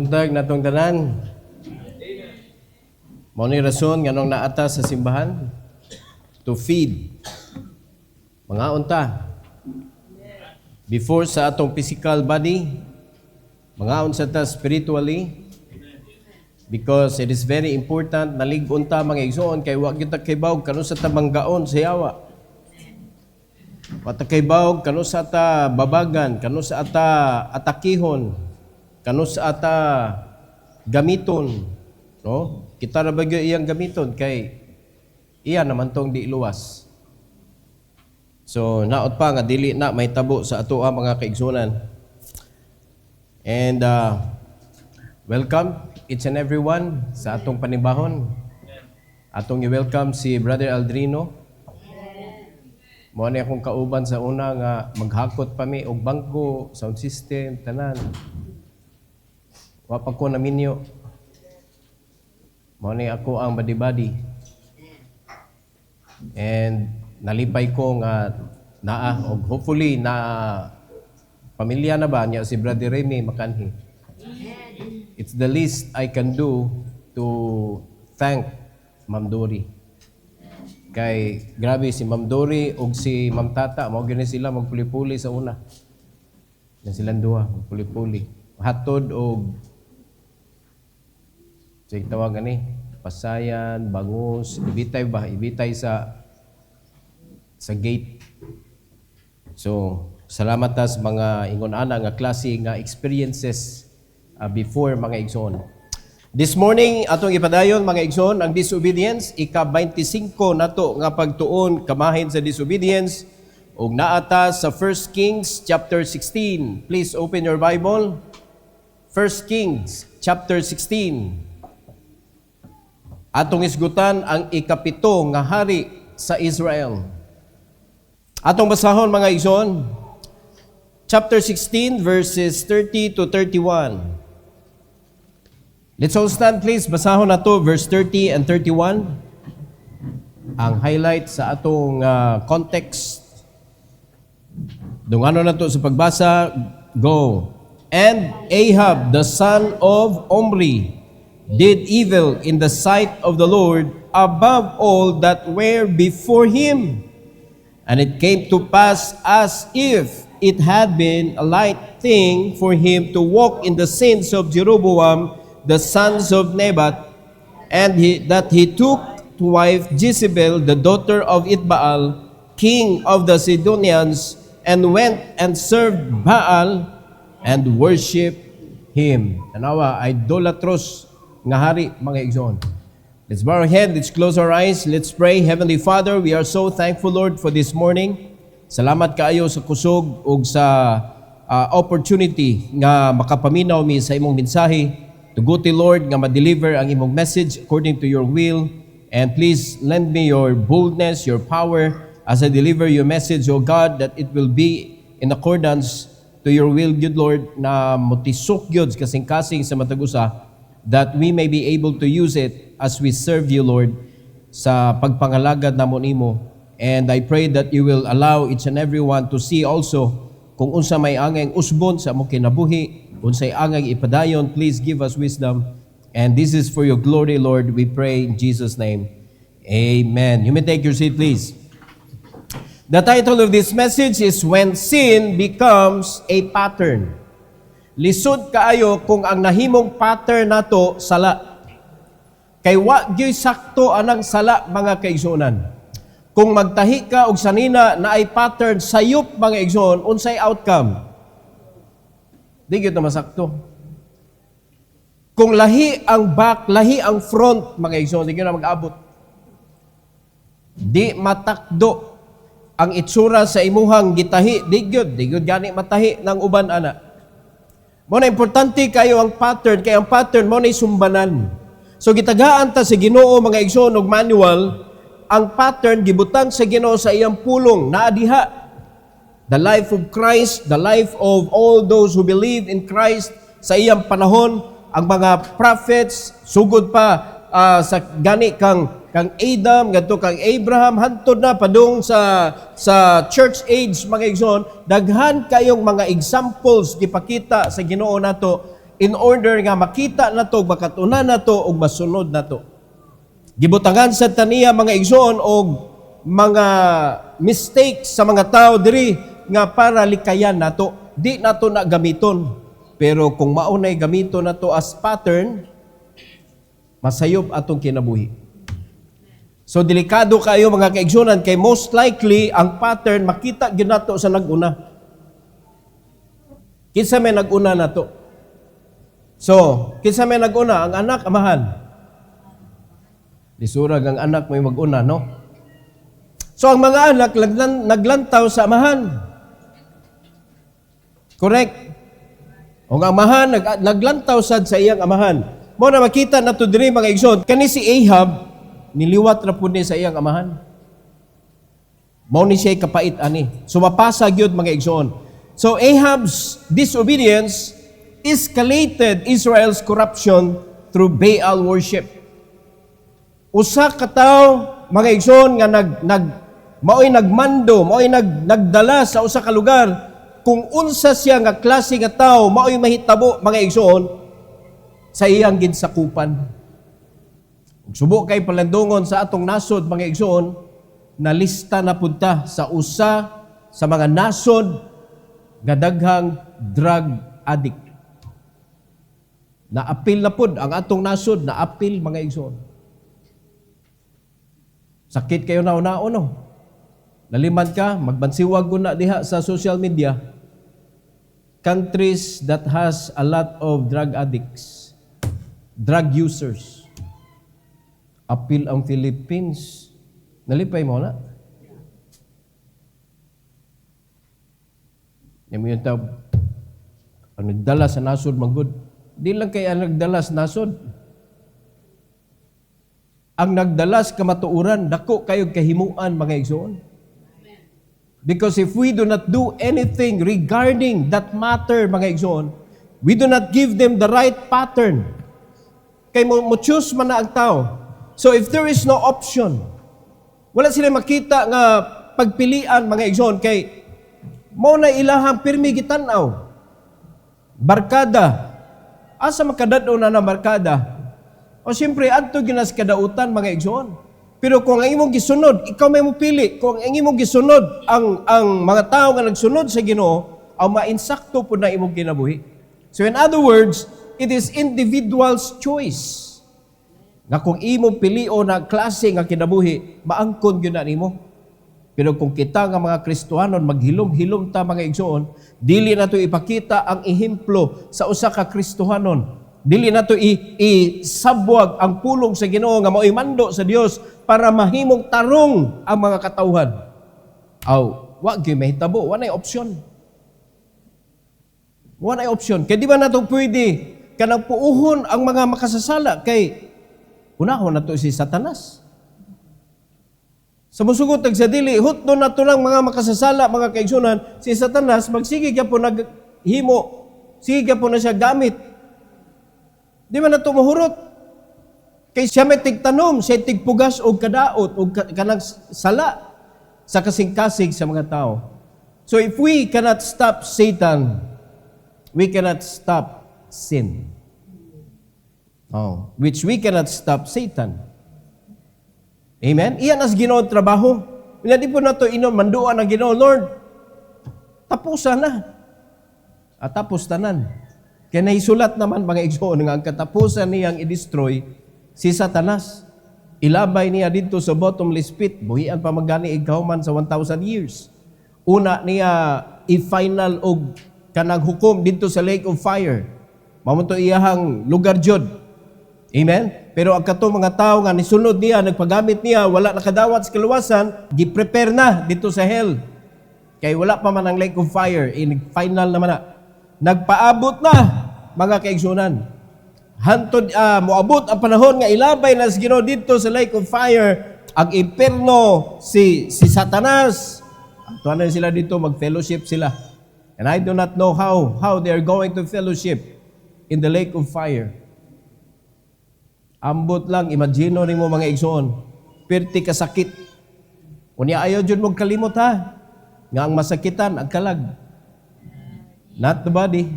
buntag natong tanan. Mao ni rason nganong naata sa simbahan to feed mga unta before sa atong physical body, mga unsa ta spiritually, because it is very important na lig-unta mga igsoon kay wa kita kaybaw kanu sa tabanggaon sa yawa. Wa ta kaybaw kanu sa ata babagan, kanu sa ata atakihon, kanu sa ata gamiton, no? Kita ra bagyo iyang gamiton kay iya naman tong di luwas. So naot pa nga dili na may tabo sa ato mga kaigsunan. And welcome each and everyone sa atong panibahon. Atong i-welcome si Brother Aldrino. Mao ni akong kauban sa una nga maghakot pa mi og bangko, sound system, tanan. Wa pa ko naminyo. Mao ni ako ang badi-badi. And nalipay ko nga naa og hopefully na pamilya na ba niya si Brother Remy Makanhi. It's the least I can do to thank Ma'am Dory. Kay grabe si Ma'am Dory ug si Ma'am Tata mao gani sila magpuli-puli sa una. Na silang duha magpuli-puli. Hatod og sige tawag ani pasayan, bangus, ibitay sa gate. So, salamat ta sa mga ingon-ana nga klase nga experiences before mga igsoon. This morning, atong ipadayon mga igsoon, ang disobedience, ika-25 nato nga pagtuon kamahin sa disobedience, ug naata sa 1 Kings chapter 16. Please open your Bible. 1 Kings chapter 16. Atong isgutan ang ikapito nga hari sa Israel. Atong basahon mga igsoon, chapter 16 verses 30 to 31. Let's all stand please, basahon nato verse 30 and 31. Ang highlight sa atong context. Dungano nato sa pagbasa, go. And Ahab the son of Omri did evil in the sight of the Lord above all that were before him. And it came to pass as if it had been a light thing for him to walk in the sins of Jeroboam, the sons of Nebat, and that he took to wife Jezebel, the daughter of Itbaal, king of the Sidonians, and went and served Baal and worshiped him. Tanawa, idolatrous nga hari mga igsoon. Let's bow our head, let's close our eyes, let's pray. Heavenly Father, we are so thankful, Lord, for this morning. Salamat kaayo sa kusog ug sa opportunity nga makapaminaw mi sa imong mensahe. Tuguti, Lord, nga ma-deliver ang imong message according to your will. And please lend me your boldness, your power as I deliver your message, O God, that it will be in accordance to your will, good Lord, na motisok yun kasing-kasing sa matagusa, that we may be able to use it as we serve you, Lord, sa pagpangalagad namon imo. And I pray that you will allow each and everyone to see also kung unsa may angay usbon sa among kinabuhi, unsay angay ipadayon. Please give us wisdom. And this is for your glory, Lord, we pray in Jesus' name. Amen. You may take your seat, please. The title of this message is When Sin Becomes a Pattern. Lisod kaayo kung ang nahimong pattern nato sala. Kay wa gyud sakto anang sala mga kaigsuonan. Kung magtahi ka og sanina na ay pattern sayop mga igsoon, unsay outcome? Di gyud na masakto. Kung lahi ang back, lahi ang front mga igsoon, di gyud na mag-abot. Di matakdo ang itsura sa imuhang gitahi, di gyud gani matahi ng uban ana. Mo na importante kayo ang pattern, kay ang pattern mo na sumbanan. So gitagaan ta sa Ginoo mga igsoon og manual, ang pattern gibutang sa Ginoo sa iyang pulong naa diha. The life of Christ, the life of all those who believe in Christ sa iyang panahon, ang mga prophets sugod pa sa gani kang Adam, ngadto kang Abraham, hantod na padung sa church age mga igsoon, daghan kayong mga examples gipakita sa Ginoo nato in order nga makita nato, makatuna nato, ug masunod nato. Gibutangan sa taniya mga igsoon og mga mistakes sa mga tao diri nga para likayan nato. Di nato na gamiton. Pero kung maunay gamiton nato as pattern, masayop atong kinabuhi. So delikado kayo mga kaigsunan kay most likely ang pattern makita gyud nato sa nag-una. Kinsa may nag-una nato? So, kinsa may nag-una? Ang anak, amahan. Lisurag ang anak may mag-una, no? So, ang mga anak naglantaw sa amahan. Correct? O ang amahan, naglantaw sad sa iyang amahan. Mo na makita na to diri mga igsoon. Kani si Ahab, niliwat ra pud ni sa iyang amahan. Mao ni siya kapait ani. Sumapasa gyud mga igsoon. So Ahab's disobedience escalated Israel's corruption through Baal worship. Usa ka tawo mga igsoon nga mao'y nagmando, mao'y nagdala sa usa ka lugar kung unsa siya nga klase nga tawo mao'y mahitabo mga igsoon sa iyang ginsakupan. Subo kay palandungon sa atong nasod mga igsoon na lista na punta sa usa sa mga nasod nga daghang drug addict. Naapil na pud ang atong nasod, naapil mga igsoon. Sakit kayo na una-uno. No? Naliman ka, magbansiwag ko na diha sa social media. Countries that has a lot of drug addicts, drug users. Apil ang Philippines. Nalipay mo na? Yung tao, ang nagdala sa nasod, manggod. Di lang kaya ang nagdala sa nasod. Ang nagdala sa kamatuuran, dako kayo kahimuan mga igsoon. Because if we do not do anything regarding that matter, mga igsoon, we do not give them the right pattern. Kay mo choose man na ang tao. So if there is no option, wala sila makita nga pagpilian mga igsoon kay mo na ilahang pirmi gitanaw. Barkada. Asa makadado na barkada? O siyempre, adto ginas kadautan mga igsoon. Pero kung ang imong gisunod, ikaw may mupili. Kung ang imong gisunod, ang mga tao nga nagsunod sa Ginoo, ang mainsakto po na imong kinabuhi. So in other words, it is individual's choice. Nga kung imong pilio na klase nga kinabuhi, maangkon gyud na nimo. Pero kung kita nga mga Kristohanon, maghilom-hilom ta mga igsoon, dili na to ipakita ang ehemplo sa usa ka Kristohanon. Dili na to isabwag ang pulong sa Ginoo nga mao'y mando sa Dios para mahimong tarong ang mga katawhan. Aw, wa gyud mahitabo, wa nay opsyon. Wa nay opsyon. Kay di ba nato pwede kanang puuhon ang mga makasasala kay unahon na to si Satanas. Sa musugot sa dili, hutno na to lang mga makasasala, mga kaigsunan, si Satanas, magsige ka po naghimo, sige ka po na siya gamit. Di man na to mahurot. Kay siya may tigtanom, siya tigpugas o kadaot o kanang sala sa kasing-kasig sa mga tao. So if we cannot stop Satan, we cannot stop sin. Which we cannot stop Satan. Amen? Iyan as Ginoo trabaho. Hindi po na ito manduan ang Ginoo, Lord, tapusan na. At tapos tanan. Kaya naisulat naman mga igsoon nga ang katapusan niyang i-destroy si Satanas. Ilabay niya dito sa bottomless pit. Buhian pa magani igkauman sa 1,000 years. Una niya i-final og kanang hukom dito sa lake of fire. Mamunto iyahang lugar jud. Amen? Pero ang katong mga tao nga nisunod niya, nagpagamit niya, wala nakadawat sa kaluwasan, gi-prepare na dito sa hell. Kay wala pa man ang lake of fire, final naman na. Nagpaabot na, mga kaigsunan. Hantod, moabot ang panahon nga ilabay na sa Ginoo dito sa lake of fire, ang imperno, si Satanas. Tuwan na sila dito, mag-fellowship sila. And I do not know how they are going to fellowship in the lake of fire. Ambot lang, imagine rin mo mga igsoon, perti kasakit. Kunya ayaw dyan mong kalimot ha, nga ang masakitan, ang kalag. Not the body.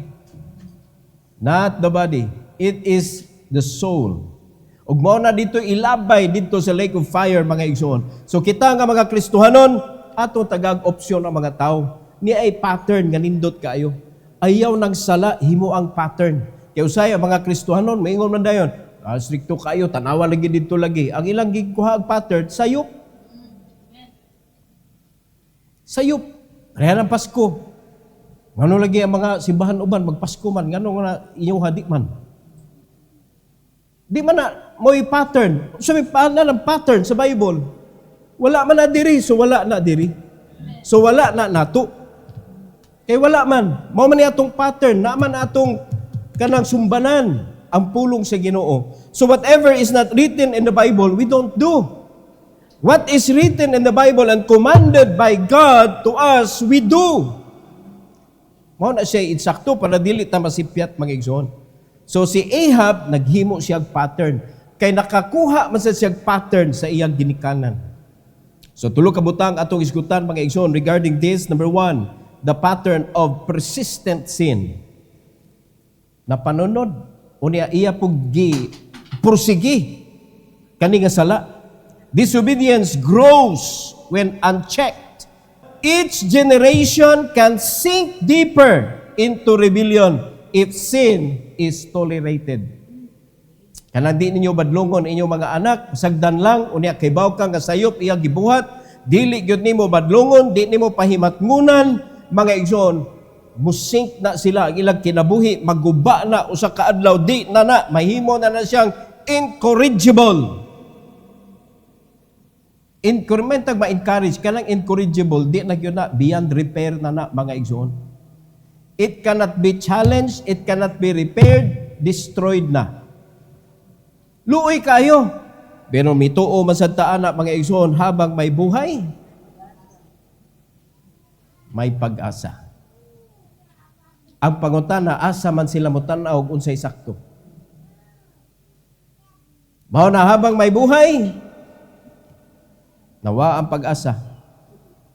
Not the body. It is the soul. Ug mao na dito ilabay dito sa lake of fire, mga igsoon. So kita nga mga Kristohanon, ato tagag opsyon ang mga tao. Ni ay pattern nga nindot kaayo. Ayaw nagsala, himo ang pattern. Kaya usay ang mga Kristohanon, maingon man dayon, stricto kayo, tanawa lagi dito lagi. Ang ilang gikuha ang pattern, sayop. Sayop. Rehan ang Pasko. Ngano lagi ang mga simbahan uban, magpasko man, ngano nga inyong hadik man. Di man na, mo'y pattern. Sabi, paano ng pattern sa Bible? Wala man na diri, so wala na diri. So wala na nato. Kaya wala man. Mao man atong pattern, naman atong kanang sumbanan ang pulong sa Ginoo. So whatever is not written in the Bible, we don't do. What is written in the Bible and commanded by God to us, we do. Mao na siya insakto para dili ta masipyat, mga igsoon. So si Ahab naghimo siya pattern kay nakakuha man siya pattern sa iyang ginikanan. So tulo ka butang atong isgutan, mga igsoon, regarding this. Number 1, the pattern of persistent sin. Na panunod unya iya puggi pursigi kani nga sala. Disobedience grows when unchecked. Each generation can sink deeper into rebellion if sin is tolerated. Kanang di ninyo badlongon inyong mga anak, sagdan lang, unya kay baw ka nga sayop iya gibuhat, dili gyud nimo badlongon, di nimo pahimatngunan, mga igsoon, musink na sila ang ilang kinabuhi, maguba na usa ka adlaw, di na mahimo na siyang incorrigible. Incremental ma-encourage kanang incorrigible, di na gyud na beyond repair na mga igsoon. It cannot be challenged, it cannot be repaired, destroyed na. Luoy kayo. Pero mituo man sa taana, mga igsoon, habang may buhay, may pag-asa. Ang pangutana, asa man sila mutanaw og unsay sakto. Mao na habang may buhay, nawa ang pag-asa.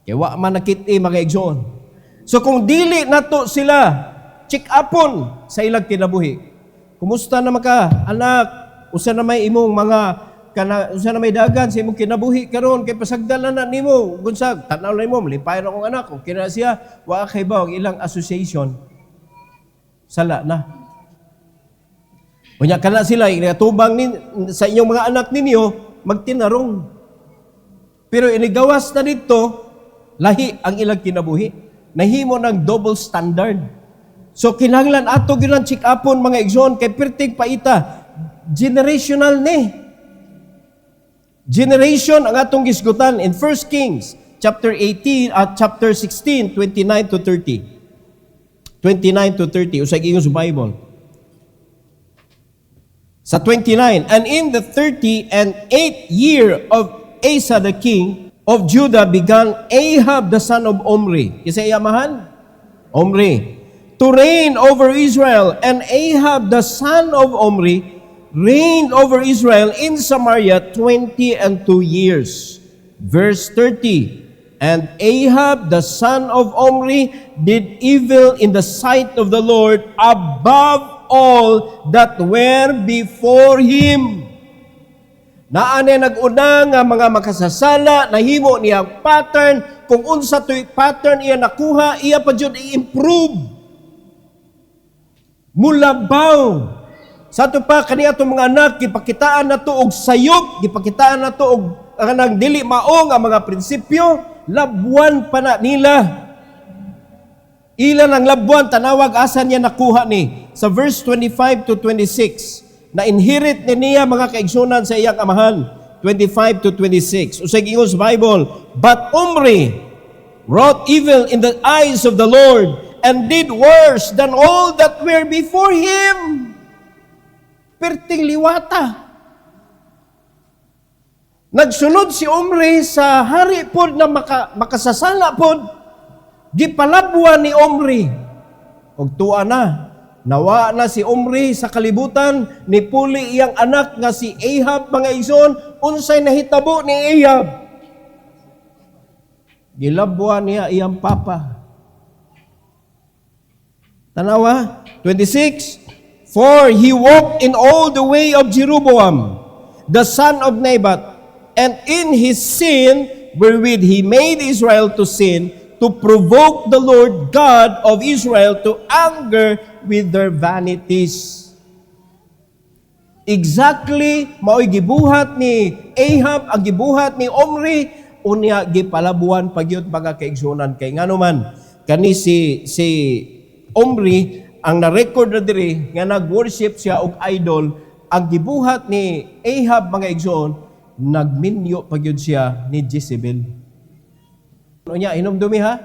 Kaya wa man nakit-i, mga igsoon. So kung dili nato sila check upon sa ilang kinabuhi, kumusta na maka anak, usa na may imong mga usa na may dagan sa imong kinabuhi karon kay pasagdan na nimo gunsag tanaw na nimo malipay na akong anak kung kina siya wa kay ba ang ilang association sala na. Unya kana sila igatubang sa inyong mga anak ninyo magtinarong. Pero inigawas na dito lahi ang ilang kinabuhi. Nahimo ng double standard. So kinahanglan ato gyud check upon, mga igsoon, kay perting paita generational ni. Generation ang atong gisgutan in 1 Kings chapter 18 at chapter 16 29 to 30. 29 to 30 usay ingon sa Bible. Sa 29, and in the 38th year of Asa the king of Judah began Ahab the son of Omri. Isa iyamahan? Omri. To reign over Israel, and Ahab the son of Omri reigned over Israel in Samaria 22 years. Verse 30. And Ahab the son of Omri did evil in the sight of the Lord above all that were before him. Naane nag-una nga mga makasasala, nahimo niya pattern, kung unsa to'y pattern iya nakuha, iya pa dyan i-improve. Mulabaw. Sa ito pa, kaniya itong mga anak, gipakitaan na to og sayop, gipakitaan na to og kanang dili maong ang mga prinsipyo, labuan pa na nila. Ilan ang labuan, tanawag asan niya nakuha ni. Sa verse 25 to 26, na-inherit niya mga kaigsunan sa iyang amahan. 25 to 26. Usay ingon sa Bible, but Omri wrought evil in the eyes of the Lord and did worse than all that were before him. Perting liwata. Nagsunod si Omri sa hari pod na makasasala pod. Gipalabuan ni Omri. Og tuwa na. Nawa na si Omri sa kalibutan, nipuli iyang anak nga si Ahab, mga igsoon, unsay nahitabo ni Ahab. Gilabuan niya iyang papa. Tanawa, 26, For he walked in all the way of Jeroboam, the son of Nebat, and in his sin, wherewith he made Israel to sin, to provoke the Lord God of Israel to anger with their vanities. Exactly, mao'y gibuhat ni Ahab, ang gibuhat ni Omri, unya gipalabuan pagyud mga kaigsunan kay nganuman kani si Omri ang na-record na diri nga nag-worship siya og idol, ang gibuhat ni Ahab mga igsoon, nagminyo pagyud siya ni Jezebel. Unya hinumdumi ha?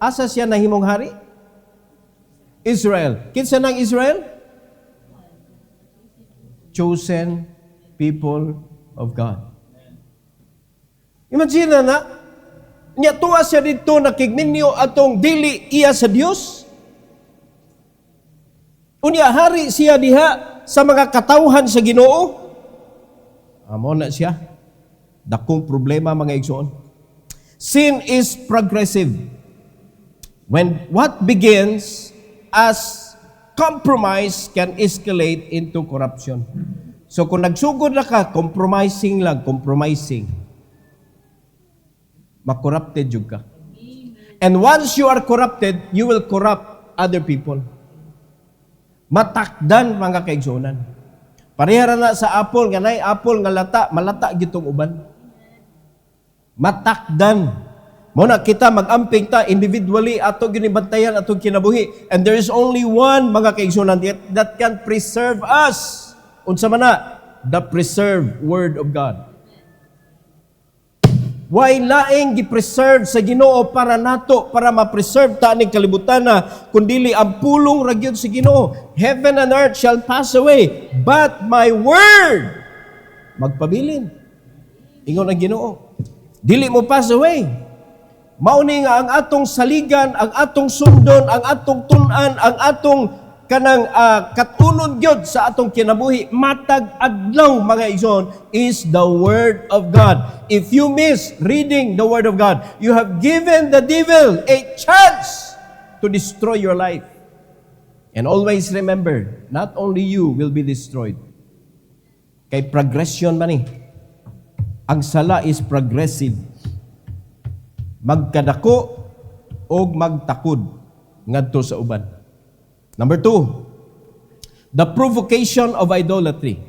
Asa siya nahimong hari? Israel. Kinsa nang Israel? Chosen people of God. Imagine na, niya tuwa siya dito nakigminyo atong dili iya sa Dios. Unya hari siya diha sa mga katawhan sa Ginoo. Amo na siya. Dakong problema mga igsoon. Sin is progressive. When what begins as compromise can escalate into corruption. So kung nagsugod na ka, compromising. Makorrupted yun ka. And once you are corrupted, you will corrupt other people. Matakdan mga kaigsunan. Parehara na sa apple, nga nay apple nga lata, malata gitong uban. Matakdan. Muna kita mag-amping ta individually ato ginibantayan atong kinabuhi. And there is only one mga kaigsunan that can preserve us. Unsa man na? The preserved Word of God. Why laing gi-preserve sa Ginoo para nato, para ma-preserve ta ning kalibutan na, kundili ang pulong ra gyud sa Ginoo. Heaven and earth shall pass away, but my word magpabilin. Ingon ang Ginoo. Dili mo pass away. Mauni nga ang atong saligan, ang atong sundon, ang atong tunan, ang atong kanang katunod gyud sa atong kinabuhi matag adlaw mga igsoon is the Word of God. If you miss reading the Word of God, you have given the devil a chance to destroy your life. And always remember, not only you will be destroyed. Kay progression man ang sala is progressive. Magkadako o magtakod ngadto sa uban. Number 2, the provocation of idolatry.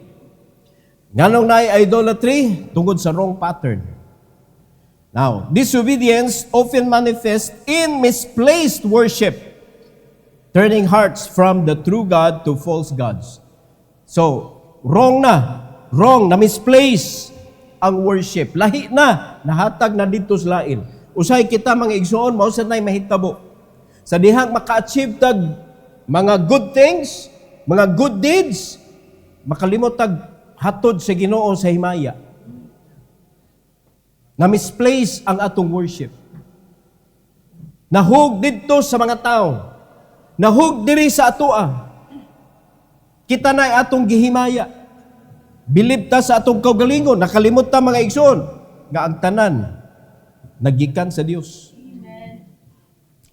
Nganong naay idolatry? Tungod sa wrong pattern. Now, disobedience often manifests in misplaced worship, turning hearts from the true God to false gods. So, wrong na misplace ang worship. Lahi na, nahatag na dito sa lain. Usay kita mga igsoon, mao sa nay mahitabo. Sa dihang maka-achieve tag mga good things, mga good deeds, makalimot tag hatod sa Ginoo sa himaya. Na misplace ang atong worship. Nahug didto sa mga tao. Nahug diri sa atoa. Kita na atong gihimaya. Bilib ta sa atong kaugalingon, nakalimot ta mga igsoon nga ang tanan nagikan sa Dios.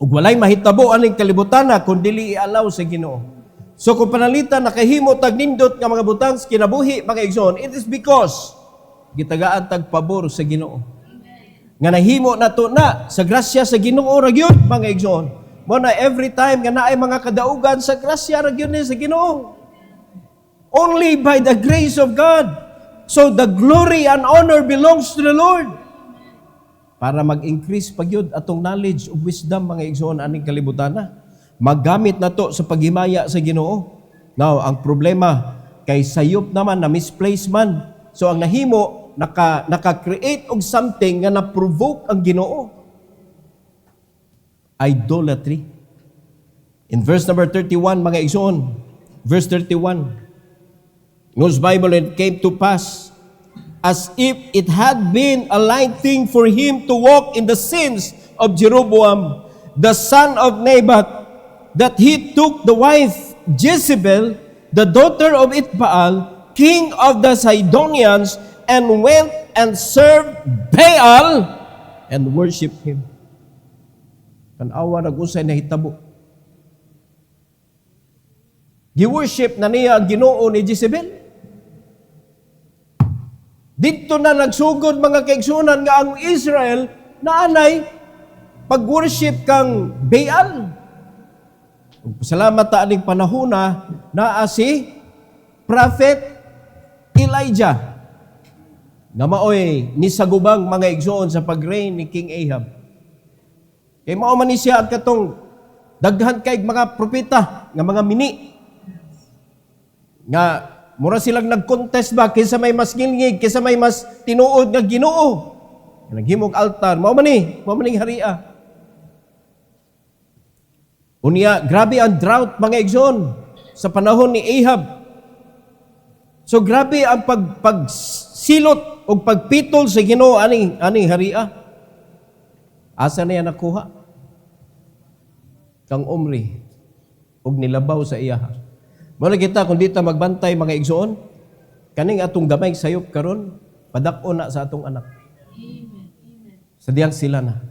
Ug walay mahitabo aning kalibutan na kung dili i-allow sa Ginoo. So kung panalitan nakahimo tag nindot nga mga butang sa kinabuhi mga igsoon, it is because gitagaan tag pabor sa Ginoo. Nga nahimo nato na sa grasya sa Ginoo ra gyud mga igsoon. Mo na every time nga naay mga kadaugan sa grasya ra gyud ni sa Ginoo. Only by the grace of God. So the glory and honor belongs to the Lord. Para mag-increase pagyud atong knowledge ug wisdom mga igsoon aning kalibutan na. Maggamit nato sa paghimaya sa Ginoo. Now, ang problema kay sayop naman na misplace man. So ang nahimo naka-create og something nga na-provoke ang Ginoo. Idolatry. In verse number 31 mga igsoon, verse 31. Knows Bible, and it came to pass as if it had been a light thing for him to walk in the sins of Jeroboam, the son of Nebat, that he took the wife Jezebel, the daughter of Itbaal, king of the Sidonians, and went and served Baal and worshipped him. Tanawa nag-usay na hitabo. Gi-worship na niya ang Ginoo ni Jezebel. Dito na nagsugod mga kaigsunan nga ang Israel na anay pag-worship kang Baal. Salamat ta aning panahona naa si Prophet Elijah nga maoy nisagubang mga igsoon sa pag-reign ni King Ahab. Kay mao man ni siya at katong daghan kay mga propeta nga mga mini nga mura silang nag-contest ba kinsa may mas ngilngig, kinsa may mas tinuod nga Ginoo. Naghimog altar, mao man ni haria. Unya, grabe ang drought mga igsoon sa panahon ni Ahab. So grabe ang pagsilot o pagpitol sa Ginoo aning haria. Asa niya nakuha? Kang Omri og nilabaw sa iya. Muna kita kung dito magbantay mga igsoon, kaning atong gamay sayop karon padako na sa atong anak. Sadyang sila na.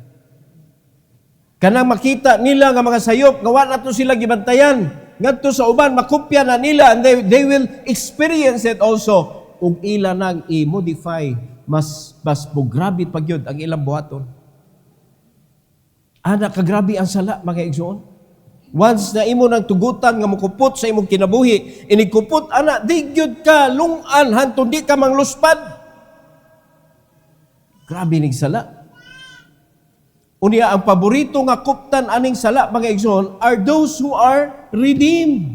Kanang makita nila nga mga sayop, nga wala to sila gibantayan. Ngadto sa uban, makopya na nila and they will experience it also. Ug ila nang i-modify, mas grabe pa gyud ang ilang buhaton. Ana, kagrabe ang sala, mga igsoon. Once na imo nang tugutan nga mukupot sa imong kinabuhi, inikupot, ana, di gyud ka lungan, hantun di ka mangluspad. Grabe ning sala. Unya ang paborito nga kuptan aning sala mga igsoon are those who are redeemed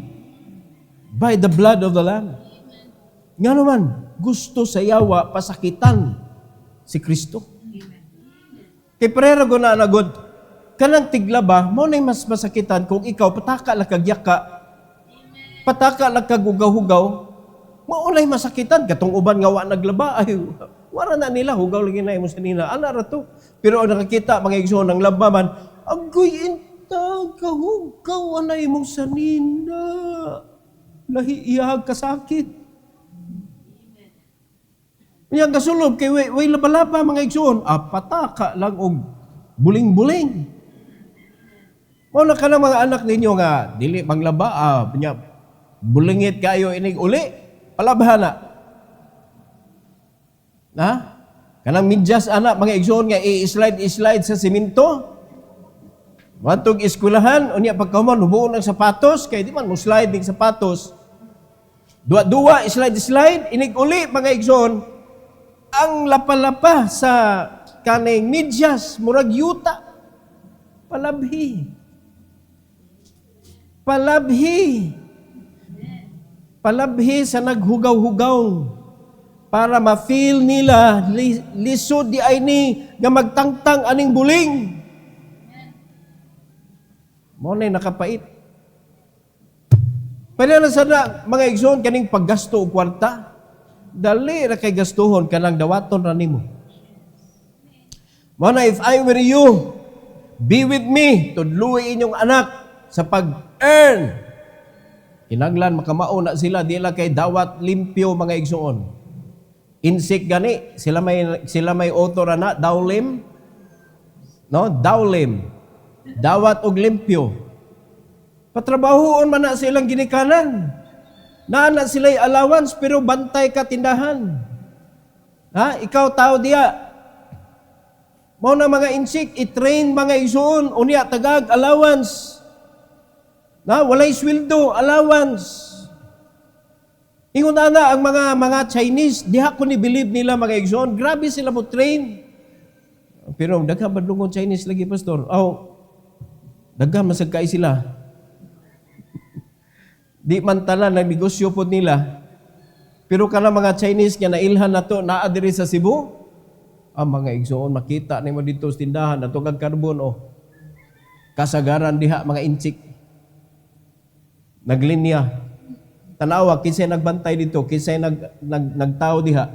by the blood of the Lamb. Nga naman, gusto sa yawa pasakitan si Kristo. Kay parerago na nagod, kanang tiglaba, mo na mas masakitan kung ikaw pataka lang kagyaka, pataka lang kagugaw-hugaw, maunay masakitan. Katong uban nga wa naglaba, ay wala na nila, hugaw lagi na mo sa nila. Ana ra to. Pero ang nakakita, mga igsoon, ng labaman, agoy intag, kahugaw, anay mong sanina. Lahiyahag kasakit. Yang kasulob, kay way labalaba, mga igsoon, pataka lang og buling-buling. Muna ka ng mga anak ninyo nga, dili manglaba, bulingit kayo inig uli, palabahan na. Ha? Kanang midyas anak, mga igsoon nga i-slide sa simento. Matog eskwelahan, unya pagkahuman, hubuon ng sapatos, kaya di man mo slide ng sapatos. Dua-dua, slide, inig uli, mga igsoon, ang lapa-lapa sa kaning midyas, murag yuta. Palabhi. Palabhi sa naghugaw-hugaw. Para ma-feel nila, lisod di ay ni nga magtangtang aning buling. Mo na nakapait. Pwede na sana, mga igsoon, kaning paggasto o kwarta, dali na kay gastuhon kanang dawaton na nimo. Mo na, if I were you, be with me, tudluwi inyong anak sa pag-earn. Kinanglan, makamao na sila, di lang kay dawat limpyo, mga igsoon. Insik gani, sila may author na, dawlim. No? Dawlim. Dawat og limpyo. Patrabahoon man na silang ginikanan. Naana sila'y allowance, pero bantay ka tindahan. Ha? Ikaw tao diya. Mo na mga insik, i-train mga igsoon, unya tagag allowance. Na, walay sweldo, allowance. Ingon na ang mga Chinese, diha ko ni believe nila mga igsoon, grabe sila mo train. Pero daghang badlungon Chinese lagi, pastor. Daghang masagkay sila. Di man tanan ng negosyo po nila. Pero kana mga Chinese nga nailhan na to, naa diri sa Cebu, ang mga igsoon, makita ni mo dito sa tindahan, na tugag karbon, kasagaran diha, mga inchik. Naglinya. Tanawa, kinsay nagbantay dito, kinsay nagtao diha.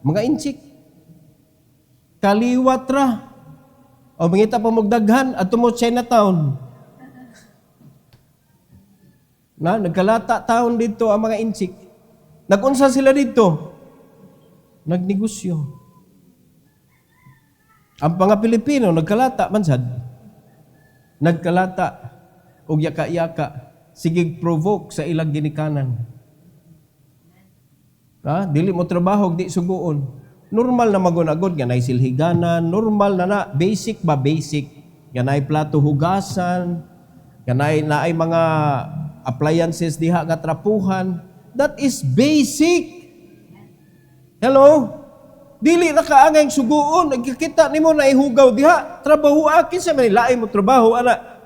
Mga inchik. Kaliwat ra. O mangita pa magdaghan, at mo Chinatown. Nagkalata taon dito ang mga inchik. Nagunsa sila dito? Nagnegosyo. Ang mga Pilipino, nagkalata man sad. Nagkalata. Og yaka-yaka. sige provoke sa ilang ginikanan. Dili mo trabaho, di suguon. Normal na magunagod, nga na'y silhiganan, normal na basic ba, basic. Nga na'y plato hugasan, nga na'y mga appliances diha nga trapuhan. That is basic. Hello? Dili na kaangay suguon, nagkikita nimo na ihugaw diha, trabaho akin sa manilaay mo trabaho, ana.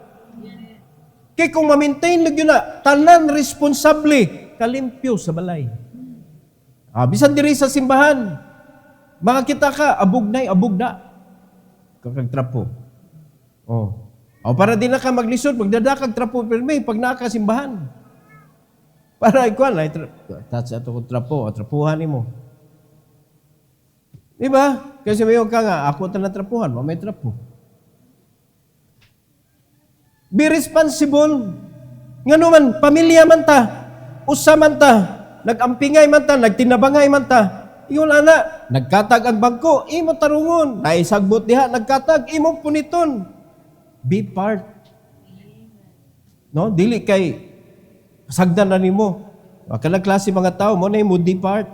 Kaya kung ma-maintain lang yun na, tanan responsable, kalimpyo sa balay. Bisan diri sa simbahan, makakita ka, abog na. Kakagtrapo. Para di na ka maglisod, magdadakag trapo, pero may pag nakasimbahan. Para ikuan, touch ato kong trapo, trapuhan mo. Diba? Kasi mayon ka nga, ako ta natrapuhan, may trapo. Be responsible. Nga naman, pamilya man ta, usa man ta, nagampingay man ta, nagtinabangay man ta, iyon ana, nagkatag ang bangko, imo tarungon, naisagbot diha, nagkatag, imo puniton. Be part. No? Dili kay, sagdan na nimo. Kanang klase mga tao, mo na mo depart.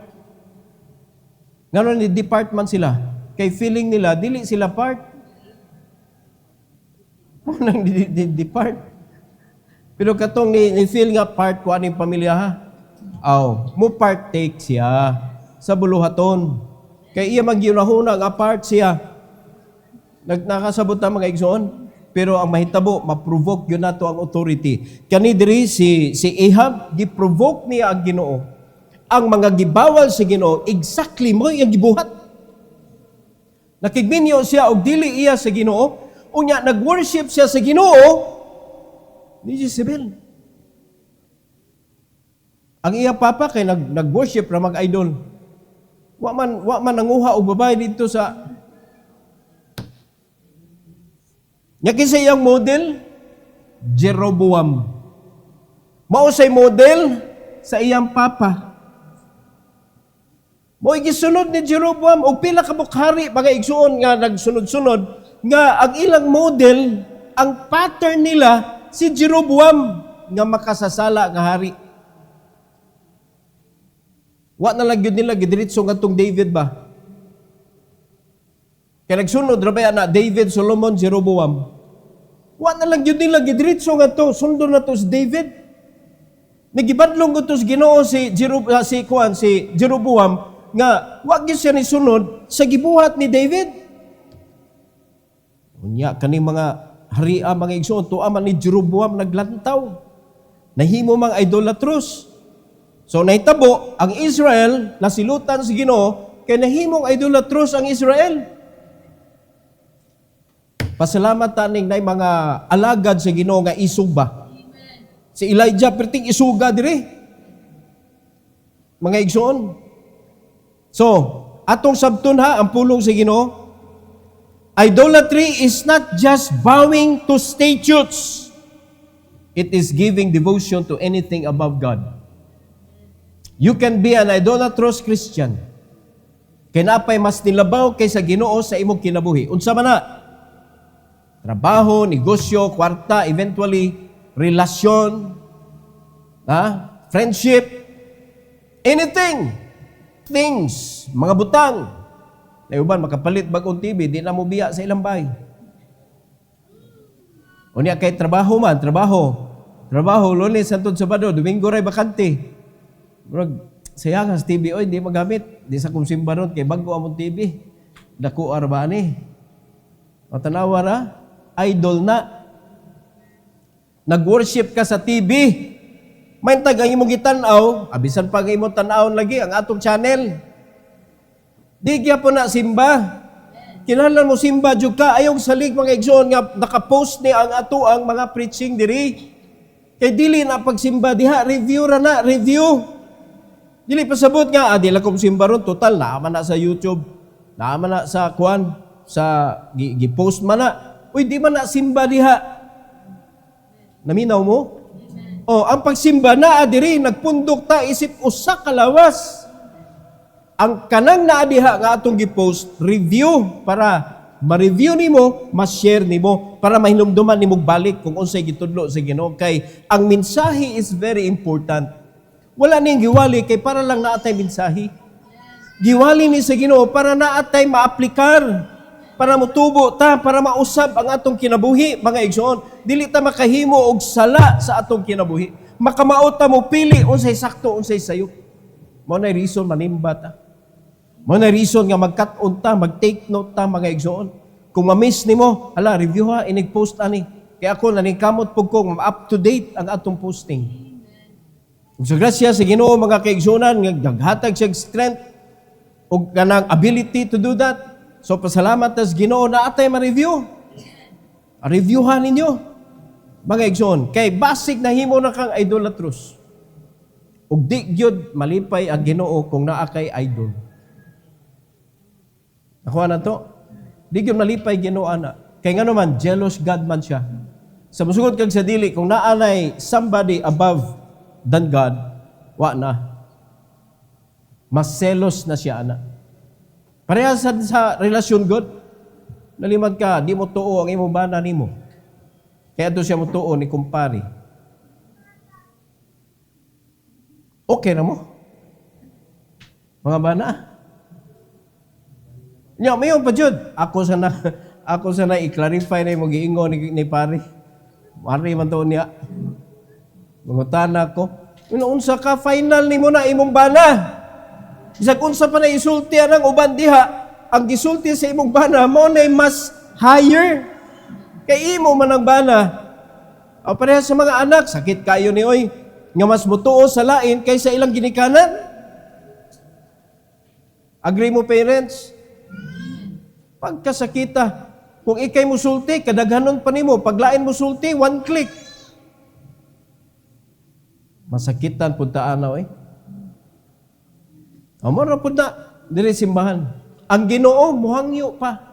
Ngayon, ni-depart man sila. Kay feeling nila, dili sila part. Munang di-depart. Pero katong ni-feel nga part ko aning pamilya ha. Mo partake siya sa buluhaton. Kay iya magyunahuna nga part siya. Nakasabot na mga igsoon. Pero ang mahitabo, ma-provoke yun nato ang authority. Kani diri si Ahab, gi-provoke niya ang Ginoo. Ang mga gibawal sa Ginoo, exactly mo yung gibuhat. Nakigminyo siya og dili iya sa Ginoo, unya nag-worship siya sa Ginoo ni Jezebel. Ang iya papa kay nag-worship ra mag-idol. Wa man nanguha og babae dito sa nya kinsa iyang model Jeroboam. Mao say model sa iyang papa. Mo gisunod ni Jeroboam og pila ka bukhari mga igsuon nga nagsunod-sunod nga ang ilang model, ang pattern nila si Jeroboam nga makasasala nga hari. Wa na lang gyud nila gidiretso ngadtong David ba? Kaya nagsunod ra ba na David, Solomon, Jeroboam. Wa na lang gyud nila gidiretso ngadto sundo na to si David. Nagibadlong ko to sa Ginoo si Jeroboam nga wag gyud siya ni sunod sa gibuhat ni David. Unya kaning mga haria mga igsoon tuwa man ni Jeroboam naglantaw. Nahimo mang idolatros. So nahitabo ang Israel nasilutan sa Ginoo kay nahimong idolatros ang Israel. Pasalamat taning nay mga alagad sa Ginoo nga isug ba. Si Elijah perting isuga diri. Mga igsoon. So, atong sabton ha, ang pulong sa Ginoo, idolatry is not just bowing to statues. It is giving devotion to anything above God. You can be an idolatrous Christian. Kinapay mas nilabaw kaysa Ginoo sa imong kinabuhi. Unsa man na? Trabaho, negosyo, kwarta, eventually, relasyon, friendship, anything. Things, mga butang. Na uban makapalit bagong TV, di na mo biya sa ilang bahay. Unya kay trabaho, Lunes, Santo, Sabado, Domingo ray bakante. Murag sayang as TV oy, di magamit. Di sa kumsimba ron kay bago among TV. Dako arba ani. O tanawa ra, idol na. Nag-worship ka sa TV. May tag ang imong gitan-aw, abisan pa ang imong tan-awon lagi ang atong channel. Di gyapon na simba. Kinahanglan mo simba jud ka ayong salig mga igsoon nga naka-post ni ang ato ang mga preaching diri. Kay dili na pagsimba diha, review ra na, review. Dili pasabot nga di la kom simba ron total na na sa YouTube. Naman na sa gi-post man na. Uy, di man na simba diha. Naminaw mo? Ang pagsimba na adiri nagpundok ta isip usa ka lawas. Ang kanang naadiha nga atong gi-post, review para ma-review nimo, ma-share nimo. para mahinumduman ni balik kung unsay gitudlo sa Ginoo. Kay ang mensahe is very important. Wala ning giwali kay para lang naatay mensahe. Giwali ni sa Ginoo para naatay maaplikar, para mutubo ta, para mausab ang atong kinabuhi, mga igsoon. Dili ta makahimo og sala sa atong kinabuhi. Makamaot ta mo pili unsay sakto, unsay sayo. Mao na reason manimba ta. Mao na reason nga magkat-on ta, mag-take note ta, mga igsoon. Kung ma-miss nimo, hala, review ha, inig-post ani. Kaya ako naningkamot pug ko up to date ang atong posting. So grasya sa Ginoo, mga kaigsunan, nga naghatag siya strength o kanang ability to do that. So pasalamat tas Ginoo na atay ma-review. Reviewhan ninyo, mga igsoon. Kay basic na himo na kang idolatrous. Ug di gyud malipay ang Ginoo kung naa kay idol. Nakuha na to? Di gyud malipay Ginoo ana. Kay ngano man jealous God man siya. Sa musugod kag sa dili kung naa nay somebody above than God, wa na. Mas selos na siya ana. Pareha sa relasyon God. Nalimad ka, di mo tuo ang imong bana nimo. Kaya to siya mo tuo ni kumpari. Okay na mo? Mga bana? Nya, mayon pa jud. Ako sana i-clarify na yung giingon ni pare. Mari man to niya. Mangutan ako. Unsa ka final nimo na imong bana? Bisag unsa pa na isulti ang uban diha, ang gisulti sa imong bana mo na mas higher kay imo man ang bana. O pareha sa mga anak, sakit kayo ni oy nga mas mutuo sa lain kaysa ilang ginikanan. Agree mo parents? Pagkasakita, kung ikay musulti, kadaghanon pa nimo, paglain musulti, one click. Masakitan punta anaw eh. Amo ra pud na diri simbahan. Ang Ginoo muhangyo pa.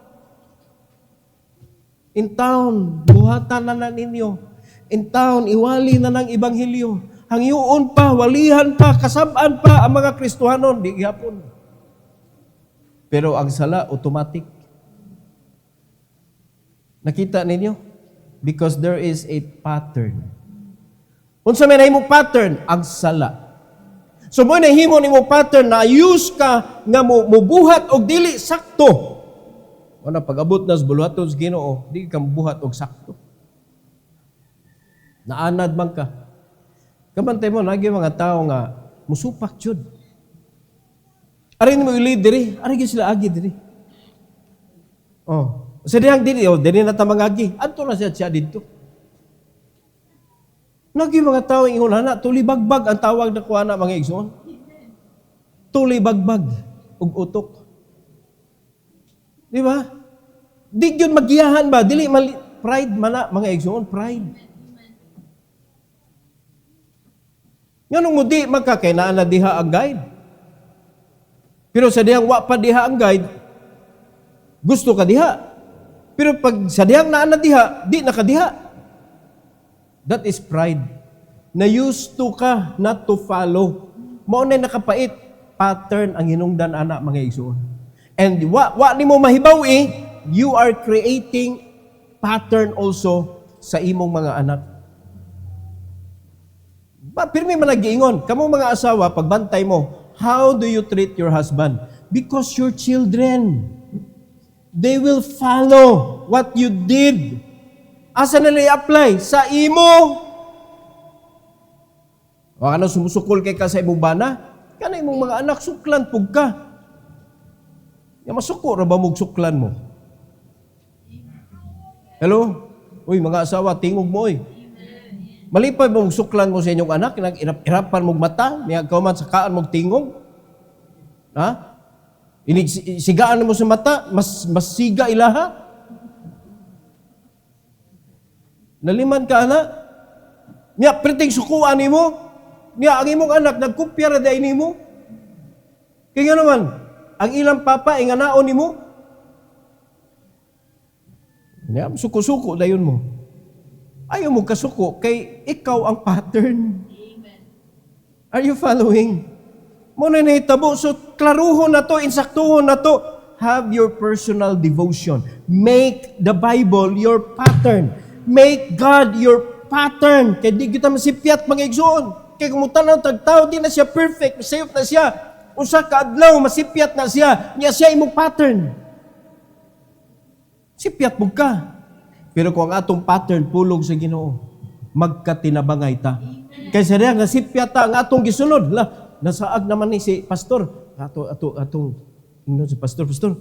In town, buhatan na ninyo. In town, iwali na ng ebanghelyo. Hangyoon pa, walihan pa, kasab-an pa ang mga Kristohanon, di gyapon. Pero ang sala automatic. Nakita ninyo? Because there is a pattern. Unsa may nahimong pattern? Ang sala. So mo nahimo nimo pattern na use ka nga mubuhat og dili sakto. O na pag-abot na sa buluhaton sa Ginoo, di ka mubuhat og sakto. Naanad man ka. Kamantay mo lagi mga tao nga musupak jud. Ari mo lead diri, ari gyud sila agi diri. Oh, sa dihang diri, diri na ta mangagi. Adto na siya didto. Nagi mga tao ingon ana, tulibagbag ang tawag na kuana mga igsoon. Tulibagbag ug utok. Di ba? Di gyud magiyahan ba? Dili pride man mga igsoon, pride. Nganong mo di magkakainaan na diha ang guide. Pero sa dihang wa pa diha ang guide, gusto ka diha. Pero pag sa dihang naan na diha, di na ka diha. That is pride. Na used to ka not to follow. Mao na nakapait pattern ang hinungdan anak mga igsoon. And wa ni mo mahibaw you are creating pattern also sa imong mga anak. Pirmi man nagiingon, kamong mga asawa pagbantay mo, how do you treat your husband? Because your children, they will follow what you did. Asa na i-apply? Sa imo. O ano, sumusukol kay ka sa imong bana? Kana imong mga anak, suklan pug ka. Ya masuko ra ba mong suklan mo? Hello? Uy, mga asawa, tingog mo oy. Malipay mong suklan mo sa inyong anak, nag-irapan mong mata, niyag ka man sakaan mong tingog. Ha? Sigaan mo sa mata, mas siga ilaha. Naliman ka, anak. Niya, priting sukuan ni mo. Niya, ang imong anak, nagkupya ra day ni mo. Kaya nga naman, ang ilang papa, inganaon ni mo. Niya, suko-suko dayon mo. Ayaw mo kasuko, kay ikaw ang pattern. Are you following? Muna na hitabo, so klaruhon na to, insaktuhon na to. have your personal devotion. Make the Bible your pattern. Make God your pattern. Kaya di kita masipyat mga igsoon. Kaya kung tanaw tagtao, di na siya perfect. Masayop na siya. Usa ka adlaw, masipyat na siya. Niya siya imong pattern. Sipyat mo ka. Pero kung ang atong pattern pulong sa Ginoo, magkatinabangay ta. Kaya siya nga sipyat ta ang atong gisunod. Nasaag naman ni si pastor. Atong si pastor.